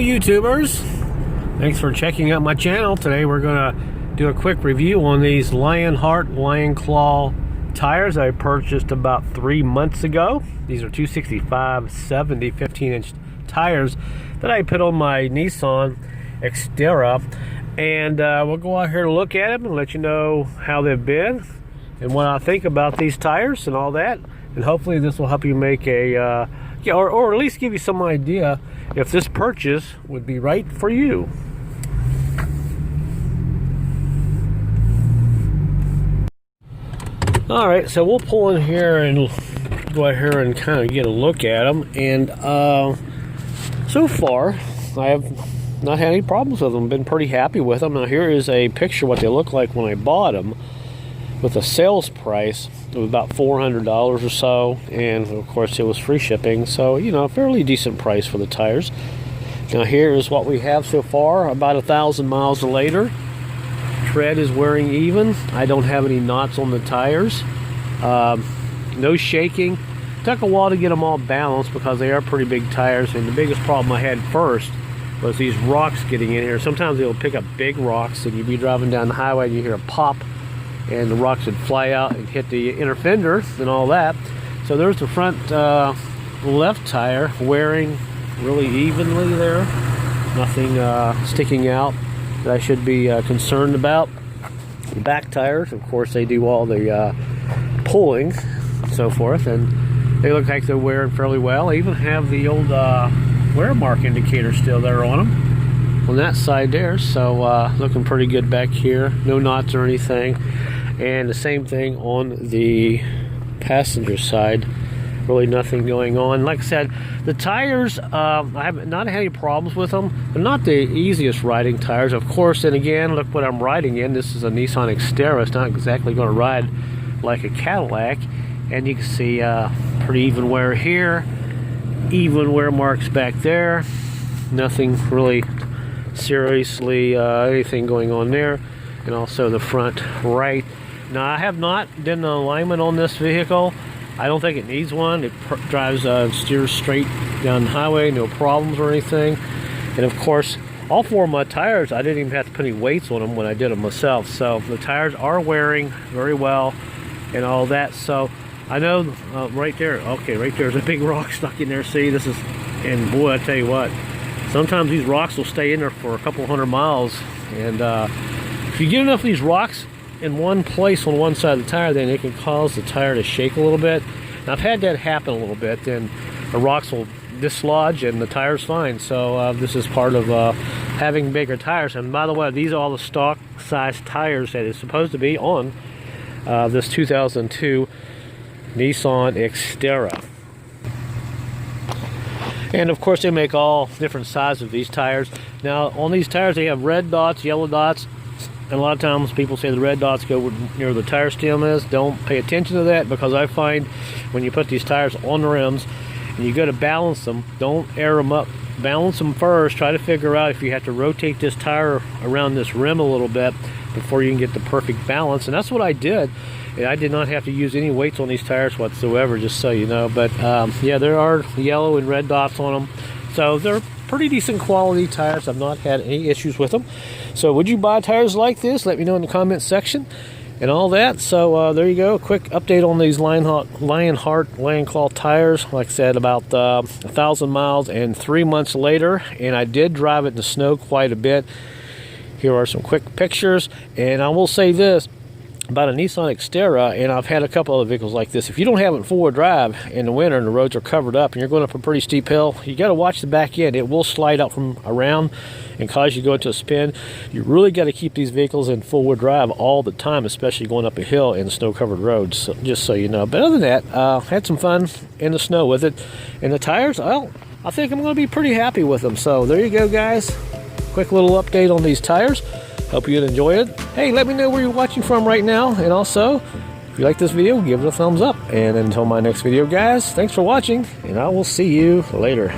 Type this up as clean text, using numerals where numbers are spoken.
YouTubers, thanks for checking out my channel. Today we're gonna do a quick review on these LionHart Lion Claw tires I purchased about 3 months ago. These are 265/70 15-inch tires that I put on my Nissan Xterra, and we'll go out here to look at them and let you know how they've been and what I think about these tires and all that. And hopefully this will help you make a or at least give you some idea if this purchase would be right for you. Alright, so we'll pull in here and go out here and kind of get a look at them. And so far, I have not had any problems with them. Been pretty happy with them. Now here is a picture of what they look like when I bought them, with a sales price of about $400 or so, and of course it was free shipping, so you know, a fairly decent price for the tires. Now here is what we have so far, about 1,000 miles later. Tread is wearing even. I don't have any knots on the tires. No shaking. Took a while to get them all balanced because they are pretty big tires, and the biggest problem I had first was these rocks getting in here. Sometimes they'll pick up big rocks and you'd be driving down the highway and you hear a pop and the rocks would fly out and hit the inner fender and all that. So there's the front left tire wearing really evenly there. Nothing sticking out that I should be concerned about. The back tires, of course, they do all the pulling and so forth, and they look like they're wearing fairly well. I even have the old wear mark indicator still there on them on that side there, so looking pretty good back here. No knots or anything. And the same thing on the passenger side. Really nothing going on. Like I said, the tires, I have not had any problems with them. They're not the easiest riding tires, of course. And again, look what I'm riding in. This is a Nissan Xterra. It's not exactly going to ride like a Cadillac. And you can see pretty even wear here, even wear marks back there. Nothing really seriously anything going on there. And also the front right. Now, I have not done an alignment on this vehicle. I don't think it needs one. It drives, steers straight down the highway, no problems or anything. And of course, all four of my tires, I didn't even have to put any weights on them when I did them myself. So the tires are wearing very well and all that. So I know right there, okay, right there's a big rock stuck in there. See, this is, and boy, I tell you what, sometimes these rocks will stay in there for a couple hundred miles. And if you get enough of these rocks in one place on one side of the tire, then it can cause the tire to shake a little bit. And I've had that happen a little bit. Then the rocks will dislodge and the tire's fine. So this is part of having bigger tires. And by the way, these are all the stock size tires that is supposed to be on this 2002 Nissan Xterra. And of course, they make all different sizes of these tires. Now on these tires, they have red dots, yellow dots. And a lot of times people say the red dots go near the tire stem is. Don't pay attention to that, because I find when you put these tires on the rims and you go to balance them, don't air them up. Balance them first. Try to figure out if you have to rotate this tire around this rim a little bit before you can get the perfect balance. And that's what I did. And I did not have to use any weights on these tires whatsoever, just so you know. But yeah, there are yellow and red dots on them. So they're pretty decent quality tires. I've not had any issues with them. So would you buy tires like this? Let me know in the comment section and all that. So there you go, a quick update on these LionHart Lion Claw tires. Like I said, about 1,000 miles and 3 months later, and I did drive it in the snow quite a bit. Here are some quick pictures, and I will say this about a Nissan Xterra, and I've had a couple other vehicles like this. If you don't have it in four-wheel drive in the winter and the roads are covered up and you're going up a pretty steep hill, you got to watch the back end. It will slide out from around and cause you to go into a spin. You really got to keep these vehicles in four-wheel drive all the time, especially going up a hill in snow-covered roads, so, just so you know. But other than that, had some fun in the snow with it. And the tires, well, I think I'm going to be pretty happy with them. So there you go, guys. Quick little update on these tires. Hope you enjoy it. Hey, let me know where you're watching from right now. And also, if you like this video, give it a thumbs up. And until my next video, guys, thanks for watching, and I will see you later.